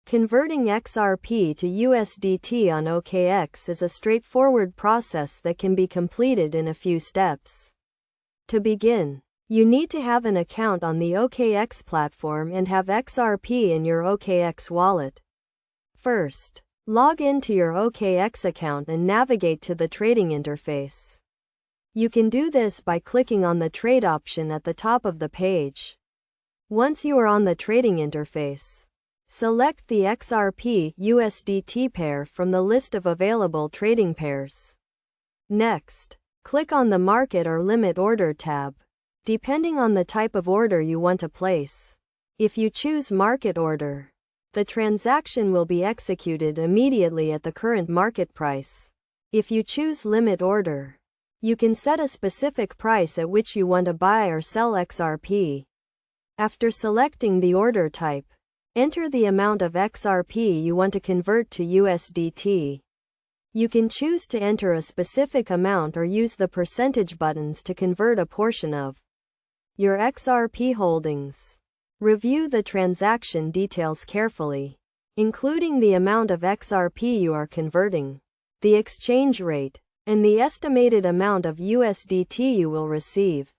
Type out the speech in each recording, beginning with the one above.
Converting XRP to USDT on OKX is a straightforward process that can be completed in a few steps. To begin, you need to have an account on the OKX platform and have XRP in your OKX wallet. First, log into your OKX account and navigate to the trading interface. You can do this by clicking on the trade option at the top of the page. Once you are on the trading interface, select the XRP USDT pair from the list of available trading pairs. Next, click on the Market or Limit Order tab, depending on the type of order you want to place. If you choose Market Order, the transaction will be executed immediately at the current market price. If you choose Limit Order, you can set a specific price at which you want to buy or sell XRP. After selecting the order type, enter the amount of XRP you want to convert to USDT. You can choose to enter a specific amount or use the percentage buttons to convert a portion of your XRP holdings. Review the transaction details carefully, including the amount of XRP you are converting, the exchange rate, and the estimated amount of USDT you will receive.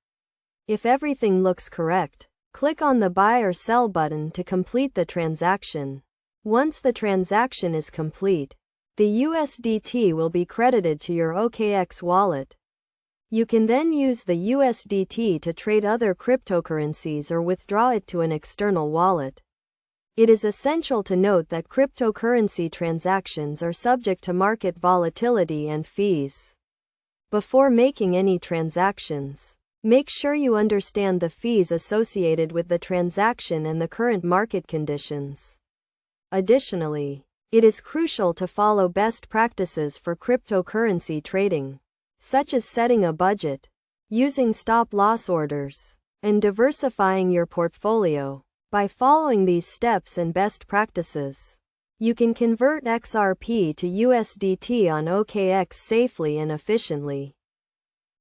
If everything looks correct, click on the Buy or Sell button to complete the transaction. Once the transaction is complete, the USDT will be credited to your OKX wallet. You can then use the USDT to trade other cryptocurrencies or withdraw it to an external wallet. It is essential to note that cryptocurrency transactions are subject to market volatility and fees. Before making any transactions, make sure you understand the fees associated with the transaction and the current market conditions. Additionally, it is crucial to follow best practices for cryptocurrency trading, such as setting a budget, using stop-loss orders, and diversifying your portfolio. By following these steps and best practices, you can convert XRP to USDT on OKX safely and efficiently.